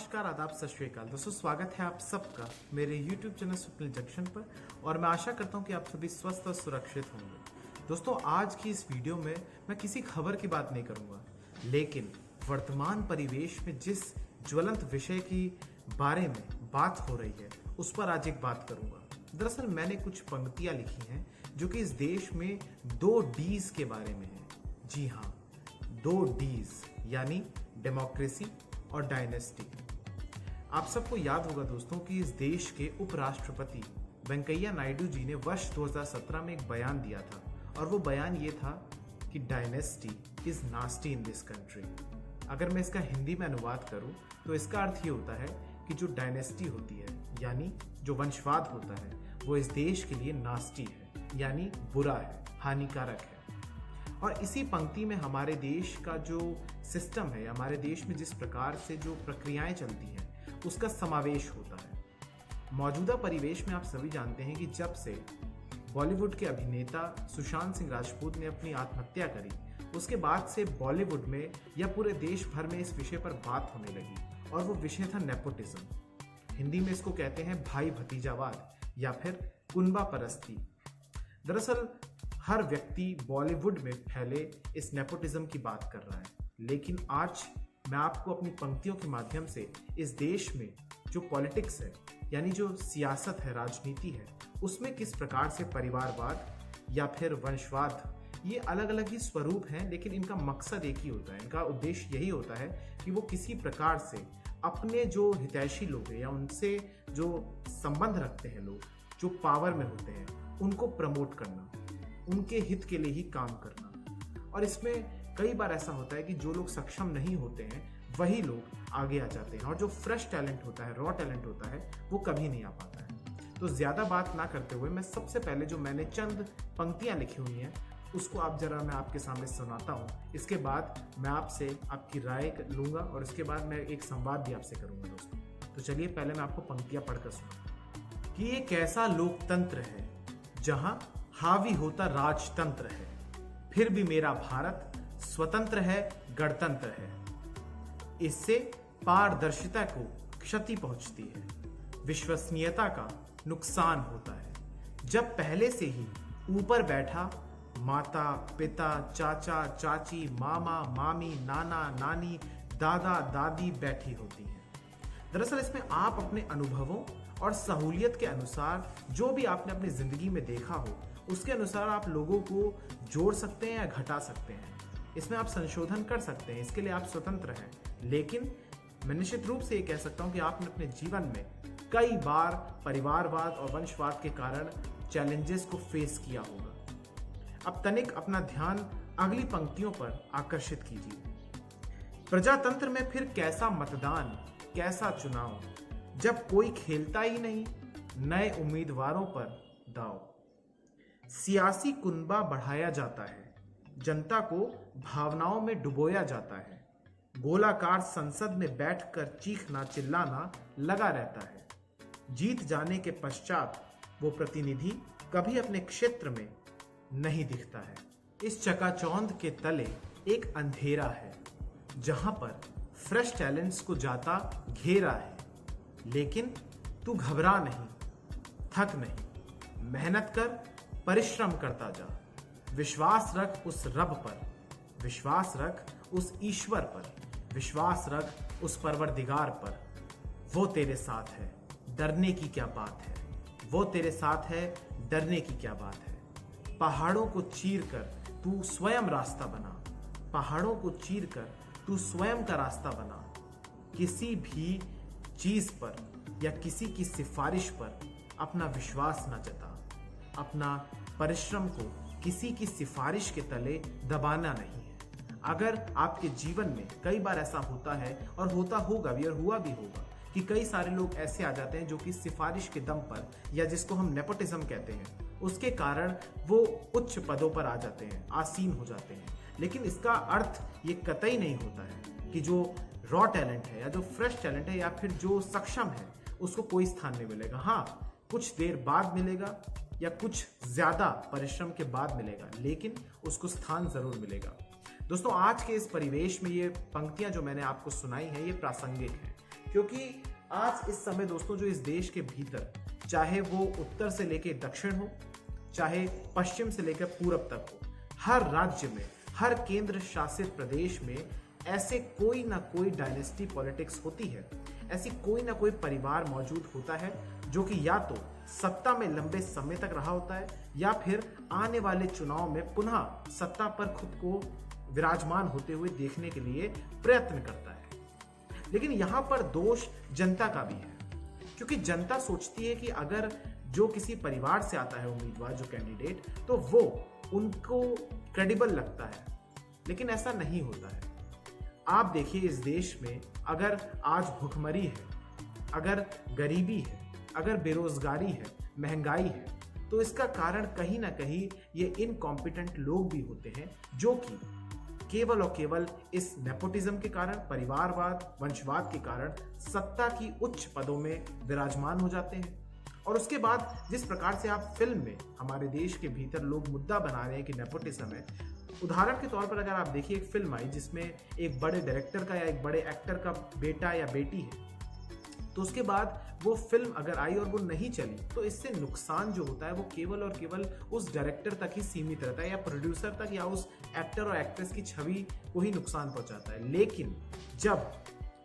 नमस्कार, आदाब, सत श्री अकाल। दोस्तों, स्वागत है आप सबका मेरे YouTube चैनल स्वप्निल जंक्शन पर और मैं आशा करता हूं कि आप सभी स्वस्थ और सुरक्षित होंगे। दोस्तों, आज की इस वीडियो में मैं किसी खबर की बात नहीं करूंगा, लेकिन वर्तमान परिवेश में जिस ज्वलंत विषय की बारे में बात हो रही है उस पर आज एक बात करूंगा। दरअसल मैंने कुछ पंक्तियां लिखी हैं जो कि इस देश में 2 डीज के बारे में है। जी हाँ, 2 डीज यानी डेमोक्रेसी और डायनेस्टी। आप सबको याद होगा दोस्तों कि इस देश के उपराष्ट्रपति वेंकैया नायडू जी ने वर्ष 2017 में एक बयान दिया था और वो बयान ये था कि dynasty is nasty in this country. अगर मैं इसका हिंदी में अनुवाद करूं तो इसका अर्थ ये होता है कि जो डायनेस्टी होती है यानी जो वंशवाद होता है वो इस देश के लिए नास्टी है, यानी बुरा है, हानिकारक है। और इसी पंक्ति में हमारे देश का जो सिस्टम है, हमारे देश में जिस प्रकार से जो प्रक्रियाएं चलती हैं उसका समावेश होता है। मौजूदा परिवेश में आप सभी जानते हैं कि जब से बॉलीवुड के अभिनेता सुशांत सिंह राजपूत ने अपनी आत्महत्या करी, उसके बाद से बॉलीवुड में या पूरे देश भर में इस विषय पर बात होने लगी और वो विषय था नेपोटिज्म। हिंदी में इसको कहते हैं भाई भतीजावाद या फिर कुनबा परस्ती। दरअसल हर व्यक्ति बॉलीवुड में फैले इस नेपोटिज्म की बात कर रहा है, लेकिन आज मैं आपको अपनी पंक्तियों के माध्यम से इस देश में जो पॉलिटिक्स है यानी जो सियासत है, राजनीति है, उसमें किस प्रकार से परिवारवाद या फिर वंशवाद, ये अलग अलग ही स्वरूप हैं, लेकिन इनका मकसद एक ही होता है। इनका उद्देश्य यही होता है कि वो किसी प्रकार से अपने जो हितैषी लोग हैं या उनसे जो संबंध रखते हैं लोग जो पावर में होते हैं उनको प्रमोट करना, उनके हित के लिए ही काम करना। और इसमें कई बार ऐसा होता है कि जो लोग सक्षम नहीं होते हैं वही लोग आगे आ जाते हैं और जो फ्रेश टैलेंट होता है, रॉ टैलेंट होता है, वो कभी नहीं आ पाता है। तो ज़्यादा बात ना करते हुए मैं सबसे पहले जो मैंने चंद पंक्तियां लिखी हुई हैं उसको आप जरा मैं आपके सामने सुनाता हूँ। इसके बाद मैं आपसे आपकी राय लूँगा और इसके बाद मैं एक संवाद भी आपसे करूँगा दोस्तों। तो चलिए पहले मैं आपको पंक्तियाँ पढ़कर सुनाता हूँ कि ये कैसा लोकतंत्र है जहाँ हावी होता राजतंत्र है, फिर भी मेरा भारत स्वतंत्र है, गणतंत्र है। इससे पारदर्शिता को क्षति पहुंचती है, विश्वसनीयता का नुकसान होता है। जब पहले से ही ऊपर बैठा माता पिता चाचा चाची मामा मामी नाना नानी दादा दादी बैठी होती है। दरअसल इसमें आप अपने अनुभवों और सहूलियत के अनुसार जो भी आपने अपनी जिंदगी में देखा हो उसके अनुसार आप लोगों को जोड़ सकते हैं या घटा सकते हैं। इसमें आप संशोधन कर सकते हैं, इसके लिए आप स्वतंत्र हैं। लेकिन मैं निश्चित रूप से ये कह सकता हूं कि आपने अपने जीवन में कई बार परिवारवाद और वंशवाद के कारण चैलेंजेस को फेस किया होगा। अब तनिक अपना ध्यान अगली पंक्तियों पर आकर्षित कीजिए। प्रजातंत्र में फिर कैसा मतदान, कैसा चुनाव, जब कोई खेलता ही नहीं नए उम्मीदवारों पर दांव। सियासी कुनबा बढ़ाया जाता है, जनता को भावनाओं में डुबोया जाता है। गोलाकार संसद में बैठकर चीखना चिल्लाना लगा रहता है। जीत जाने के पश्चात वो प्रतिनिधि कभी अपने क्षेत्र में नहीं दिखता है। इस चकाचौंध के तले एक अंधेरा है जहां पर फ्रेश टैलेंट्स को जाता घेरा है। लेकिन तू घबरा नहीं, थक नहीं, मेहनत कर, परिश्रम करता जा। विश्वास रख उस रब पर, विश्वास रख उस ईश्वर पर, विश्वास रख उस परवरदिगार पर। वो तेरे साथ है, डरने की क्या बात है। वो तेरे साथ है, डरने की क्या बात है। पहाड़ों को चीर कर तू स्वयं रास्ता बना, पहाड़ों को चीर कर तू स्वयं का रास्ता बना। किसी भी चीज पर या किसी की सिफारिश पर अपना विश्वास न जता, अपना परिश्रम को किसी की सिफारिश के तले दबाना नहीं है। अगर आपके जीवन में कई बार ऐसा होता है और होता होगा भी और हुआ भी होगा कि कई सारे लोग ऐसे आ जाते हैं जो कि सिफारिश के दम पर या जिसको हम नेपोटिज्म कहते हैं उसके कारण वो उच्च पदों पर आ जाते हैं, आसीन हो जाते हैं। लेकिन इसका अर्थ ये कतई नहीं होता है कि जो रॉ टैलेंट है या जो फ्रेश टैलेंट है या फिर जो सक्षम है उसको कोई स्थान नहीं मिलेगा। हाँ, कुछ देर बाद मिलेगा या कुछ ज्यादा परिश्रम के बाद मिलेगा, लेकिन उसको स्थान जरूर मिलेगा। दोस्तों, आज के इस परिवेश में ये पंक्तियां जो मैंने आपको सुनाई हैं ये प्रासंगिक हैं, क्योंकि आज इस समय दोस्तों जो इस देश के भीतर, चाहे वो उत्तर से लेकर दक्षिण हो, चाहे पश्चिम से लेकर पूरब तक हो, हर राज्य में, हर केंद्र शासित प्रदेश में ऐसे कोई ना कोई डायनेस्टी पॉलिटिक्स होती है। ऐसी कोई ना कोई परिवार मौजूद होता है जो कि या तो सत्ता में लंबे समय तक रहा होता है या फिर आने वाले चुनाव में पुनः सत्ता पर खुद को विराजमान होते हुए देखने के लिए प्रयत्न करता है। लेकिन यहां पर दोष जनता का भी है, क्योंकि जनता सोचती है कि अगर जो किसी परिवार से आता है उम्मीदवार, जो कैंडिडेट, तो वो उनको क्रेडिबल लगता है। लेकिन ऐसा नहीं होता है। आप देखिए इस देश में अगर आज भुखमरी है, अगर गरीबी है, अगर बेरोजगारी है, महंगाई है, तो इसका कारण कहीं ना कहीं ये इनकॉम्पिटेंट लोग भी होते हैं जो कि केवल और केवल इस नेपोटिज्म के कारण, परिवारवाद, वंशवाद के कारण सत्ता की उच्च पदों में विराजमान हो जाते हैं। और उसके बाद जिस प्रकार से आप फिल्म में हमारे देश के भीतर लोग मुद्दा बना रहे हैं कि नेपोटिज्म है, उदाहरण के तौर पर अगर आप देखिए एक फिल्म आई जिसमें एक बड़े डायरेक्टर का या एक बड़े एक्टर का बेटा या बेटी है, तो उसके बाद वो फिल्म अगर आई और वो नहीं चली, तो इससे नुकसान जो होता है वो केवल और केवल उस डायरेक्टर तक ही सीमित रहता है या प्रोड्यूसर तक या उस एक्टर और एक्ट्रेस की छवि को ही नुकसान पहुंचाता है। लेकिन जब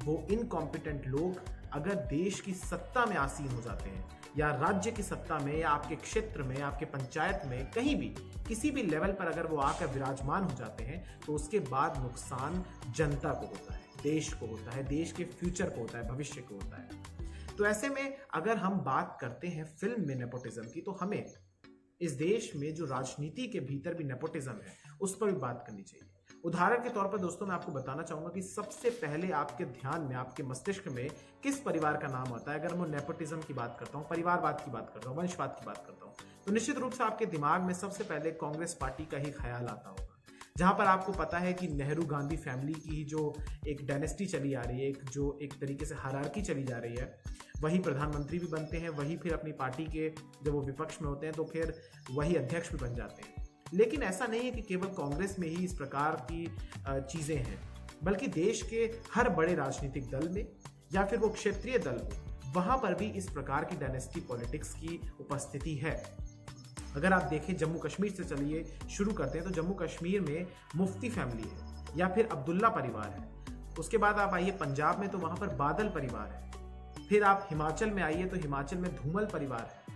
वो इनकॉम्पिटेंट लोग अगर देश की सत्ता में आसीन हो जाते हैं या राज्य की सत्ता में या आपके क्षेत्र में, आपके पंचायत में, कहीं भी किसी भी लेवल पर अगर वो आकर विराजमान हो जाते हैं, तो उसके बाद नुकसान जनता को होता है, देश को होता है, देश के फ्यूचर को होता है, भविष्य को होता है। तो ऐसे में अगर हम बात करते हैं फिल्म में नेपोटिज्म की, तो हमें इस देश में जो राजनीति के भीतर भी नेपोटिज्म है उस पर भी बात करनी चाहिए। उदाहरण के तौर पर दोस्तों मैं आपको बताना चाहूंगा कि सबसे पहले आपके ध्यान में, आपके मस्तिष्क में किस परिवार का नाम आता है। अगर मैं नेपोटिज्म की बात करता हूँ, परिवारवाद की बात करता हूँ, वंशवाद की बात करता हूँ, तो निश्चित रूप से आपके दिमाग में सबसे पहले कांग्रेस पार्टी का ही ख्याल आता होगा, जहां पर आपको पता है कि नेहरू गांधी फैमिली की जो एक डायनेस्टी चली आ रही है, एक तरीके से हायरार्की चली जा रही है, वही प्रधानमंत्री भी बनते हैं, वही फिर अपनी पार्टी के जब वो विपक्ष में होते हैं तो फिर वही अध्यक्ष भी बन जाते हैं। लेकिन ऐसा नहीं है कि केवल कांग्रेस में ही इस प्रकार की चीजें हैं, बल्कि देश के हर बड़े राजनीतिक दल में या फिर वो क्षेत्रीय दल हो, वहां पर भी इस प्रकार की डायनेस्टी पॉलिटिक्स की उपस्थिति है। अगर आप देखें जम्मू कश्मीर से चलिए शुरू करते हैं, तो जम्मू कश्मीर में मुफ्ती फैमिली है या फिर अब्दुल्ला परिवार है। उसके बाद आप आइए पंजाब में, तो वहां पर बादल परिवार है। फिर आप हिमाचल में आइए तो हिमाचल में धूमल परिवार है।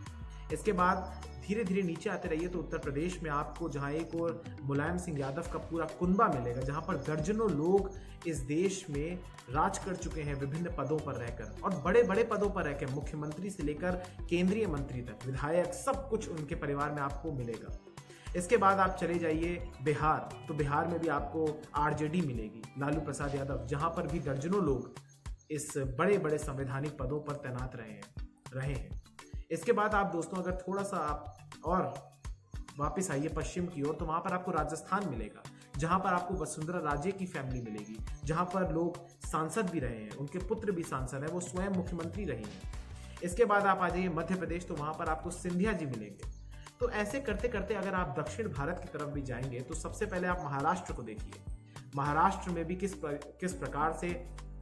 इसके बाद धीरे धीरे नीचे आते रहिए तो उत्तर प्रदेश में आपको जहां एक और मुलायम सिंह यादव का पूरा कुनबा मिलेगा, जहां पर दर्जनों लोग इस देश में राज कर चुके हैं विभिन्न पदों पर रहकर, और बड़े बड़े पदों पर रहकर, मुख्यमंत्री से लेकर केंद्रीय मंत्री तक, विधायक, सब कुछ उनके परिवार में आपको मिलेगा। इसके बाद आप चले जाइए बिहार, तो बिहार में भी आपको आरजेडी मिलेगी, लालू प्रसाद यादव, जहां पर भी दर्जनों लोग इस बड़े बड़े संवैधानिक पदों पर तैनात रहे हैं। इसके बाद आप दोस्तों अगर थोड़ा सा आप और वापस आइए पश्चिम की ओर, तो वहां पर आपको राजस्थान मिलेगा, जहां पर आपको वसुंधरा राजे की फैमिली मिलेगी, जहां पर लोग सांसद भी रहे हैं, उनके पुत्र भी सांसद हैं, वो स्वयं मुख्यमंत्री रही हैं। इसके बाद आप आ जाइए मध्य प्रदेश, तो वहां पर आपको सिंधिया जी मिलेंगे। तो ऐसे करते करते अगर आप दक्षिण भारत की तरफ भी जाएंगे, तो सबसे पहले आप महाराष्ट्र को देखिए। महाराष्ट्र में भी किस प्रकार से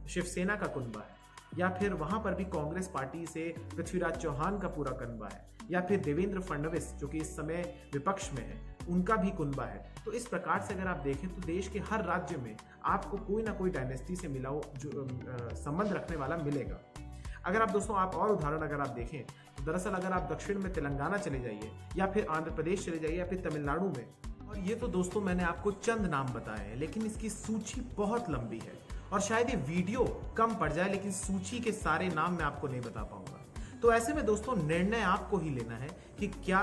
शिवसेना का कुनबा है, या फिर वहां पर भी कांग्रेस पार्टी से पृथ्वीराज चौहान का पूरा कुनबा है, या फिर देवेंद्र फडणवीस जो कि इस समय विपक्ष में है, उनका भी कुनबा है। तो इस प्रकार से अगर आप देखें तो देश के हर राज्य में आपको कोई ना कोई डायनेस्टी से मिला जो संबंध रखने वाला मिलेगा। अगर आप दोस्तों आप और उदाहरण अगर आप देखें, तो दरअसल अगर आप दक्षिण में तेलंगाना चले जाइए, या फिर आंध्र प्रदेश चले जाइए, या फिर तमिलनाडु में, और ये तो दोस्तों मैंने आपको चंद नाम बताए हैं, लेकिन इसकी सूची बहुत लंबी है और शायद ये वीडियो कम पड़ जाए, लेकिन सूची के सारे नाम मैं आपको नहीं बता पाऊंगा। तो ऐसे में दोस्तों निर्णय आपको ही लेना है कि क्या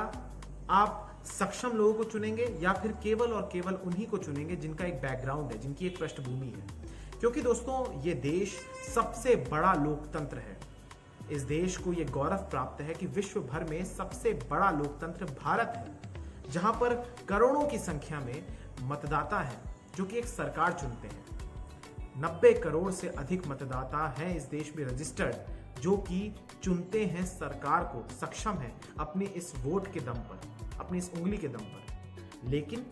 आप सक्षम लोगों को चुनेंगे या फिर केवल और केवल उन्हीं को चुनेंगे जिनका एक बैकग्राउंड है, जिनकी एक पृष्ठभूमि है। क्योंकि दोस्तों ये देश सबसे बड़ा लोकतंत्र है। इस देश को ये गौरव प्राप्त है कि विश्व भर में सबसे बड़ा लोकतंत्र भारत है, जहां पर करोड़ों की संख्या में मतदाता हैं जो कि एक सरकार चुनते हैं। 90 करोड़ से अधिक मतदाता हैं इस देश में रजिस्टर्ड, जो कि चुनते हैं सरकार को, सक्षम है अपने इस वोट के दम पर, अपनी इस उंगली के दम पर। लेकिन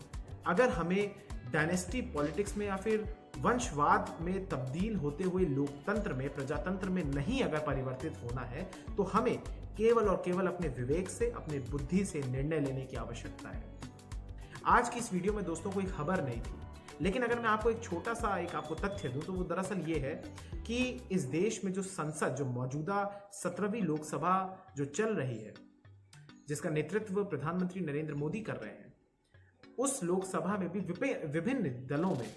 अगर हमें डायनेस्टी पॉलिटिक्स में या फिर वंशवाद में तब्दील होते हुए लोकतंत्र में, प्रजातंत्र में नहीं अगर परिवर्तित होना है तो हमें केवल और केवल अपने विवेक से, अपने बुद्धि से निर्णय लेने की आवश्यकता है। आज की इस वीडियो में दोस्तों कोई खबर नहीं थी, लेकिन अगर मैं आपको एक छोटा सा आपको तथ्य दूं तो वो दरअसल ये है कि इस देश में जो संसद, जो मौजूदा 17वीं लोकसभा जो चल रही है, जिसका नेतृत्व प्रधानमंत्री नरेंद्र मोदी कर रहे हैं, उस लोकसभा में भी विभिन्न दलों में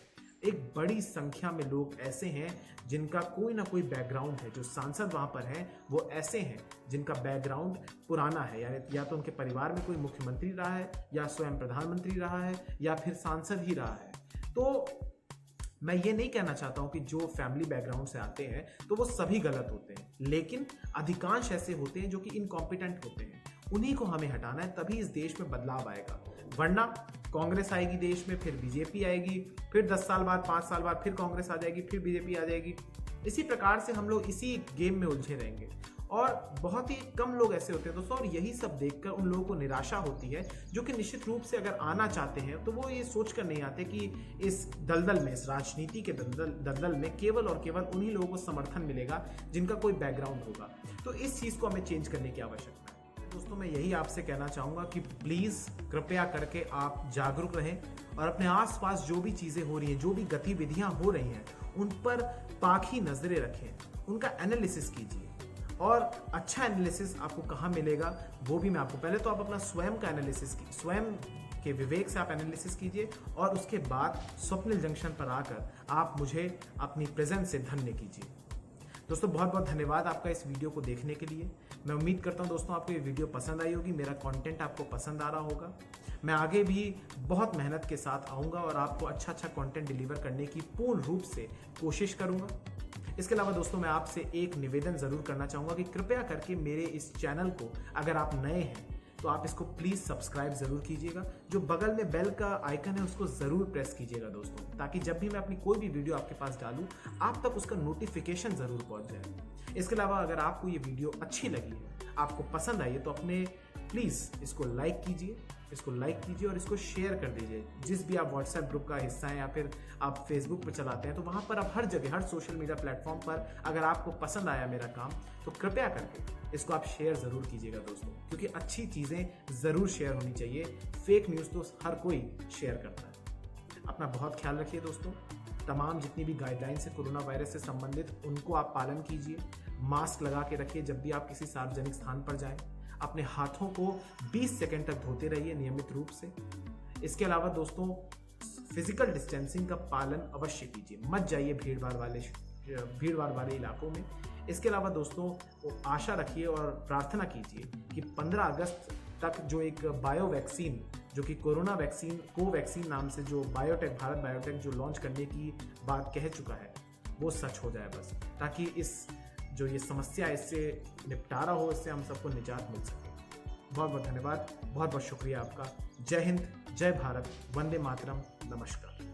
एक बड़ी संख्या में लोग ऐसे हैं जिनका कोई ना कोई बैकग्राउंड है। जो सांसद वहां पर हैं वो ऐसे हैं जिनका बैकग्राउंड पुराना है, यानी या तो उनके परिवार में कोई मुख्यमंत्री रहा है, या स्वयं प्रधानमंत्री रहा है, या फिर सांसद ही रहा है। तो मैं ये नहीं कहना चाहता हूं कि जो फैमिली बैकग्राउंड से आते हैं तो वो सभी गलत होते हैं, लेकिन अधिकांश ऐसे होते हैं जो कि इनकॉम्पिटेंट होते हैं। उन्हीं को हमें हटाना है, तभी इस देश में बदलाव आएगा। वरना कांग्रेस आएगी देश में, फिर बीजेपी आएगी, फिर 10 साल बाद, 5 साल बाद फिर कांग्रेस आ जाएगी, फिर बीजेपी आ जाएगी। इसी प्रकार से हम लोग इसी गेम में उलझे रहेंगे और बहुत ही कम लोग ऐसे होते हैं दोस्तों। और यही सब देखकर उन लोगों को निराशा होती है जो कि निश्चित रूप से अगर आना चाहते हैं तो वो ये सोच कर नहीं आते कि इस दलदल में, इस राजनीति के दलदल में केवल और केवल उन्हीं लोगों को समर्थन मिलेगा जिनका कोई बैकग्राउंड होगा। तो इस चीज़ को हमें चेंज करने की आवश्यकता है। दोस्तों मैं यही आपसे कहना चाहूँगा कि प्लीज़ कृपया करके आप जागरूक रहें और अपने आसपास जो भी चीज़ें हो रही हैं, जो भी गतिविधियाँ हो रही हैं, उन पर पाखी नज़रें रखें, उनका एनालिसिस कीजिए। और अच्छा एनालिसिस आपको कहाँ मिलेगा वो भी मैं आपको, पहले तो आप अपना स्वयं का एनालिसिस कीजिए, स्वयं के विवेक से आप एनालिसिस कीजिए और उसके बाद स्वप्निल जंक्शन पर आकर आप मुझे अपनी प्रेजेंस से धन्य कीजिए। दोस्तों बहुत बहुत धन्यवाद आपका इस वीडियो को देखने के लिए। मैं उम्मीद करता हूं दोस्तों आपको ये वीडियो पसंद आई होगी, मेरा कंटेंट आपको पसंद आ रहा होगा। मैं आगे भी बहुत मेहनत के साथ आऊँगा और आपको अच्छा कंटेंट डिलीवर करने की पूर्ण रूप से कोशिश करूँगा। इसके अलावा दोस्तों मैं आपसे एक निवेदन ज़रूर करना चाहूँगा कि कृपया करके मेरे इस चैनल को, अगर आप नए हैं तो आप इसको प्लीज़ सब्सक्राइब ज़रूर कीजिएगा। जो बगल में बेल का आइकन है उसको ज़रूर प्रेस कीजिएगा दोस्तों, ताकि जब भी मैं अपनी कोई भी वीडियो आपके पास डालूँ आप तक उसका नोटिफिकेशन ज़रूर पहुँच जाए। इसके अलावा अगर आपको ये वीडियो अच्छी लगी है, आपको पसंद आई है, तो अपने प्लीज़ इसको लाइक कीजिए और इसको शेयर कर दीजिए। जिस भी आप व्हाट्सएप ग्रुप का हिस्सा हैं या फिर आप फेसबुक पर चलाते हैं तो वहाँ पर आप हर जगह, हर सोशल मीडिया प्लेटफॉर्म पर अगर आपको पसंद आया मेरा काम तो कृपया करके इसको आप शेयर ज़रूर कीजिएगा दोस्तों, क्योंकि अच्छी चीज़ें ज़रूर शेयर होनी चाहिए। फेक न्यूज़ तो हर कोई शेयर करता है। अपना बहुत ख्याल रखिए दोस्तों। तमाम जितनी भी गाइडलाइंस है कोरोना वायरस से संबंधित, उनको आप पालन कीजिए। मास्क लगा के रखिए जब भी आप किसी सार्वजनिक स्थान पर जाएं। अपने हाथों को 20 सेकंड तक धोते रहिए नियमित रूप से। इसके अलावा दोस्तों फिजिकल डिस्टेंसिंग का पालन अवश्य कीजिए, मत जाइए भीड़ भाड़ वाले इलाकों में। इसके अलावा दोस्तों आशा रखिए और प्रार्थना कीजिए कि 15 अगस्त तक जो एक बायो वैक्सीन, जो कि कोरोना वैक्सीन, कोवैक्सीन नाम से जो भारत बायोटेक जो लॉन्च करने की बात कह चुका है, वो सच हो जाए बस, ताकि इस जो ये समस्या, इससे निपटारा हो, इससे हम सबको निजात मिल सके। बहुत बहुत धन्यवाद, बहुत बहुत शुक्रिया आपका। जय हिंद, जय भारत, वंदे मातरम, नमस्कार।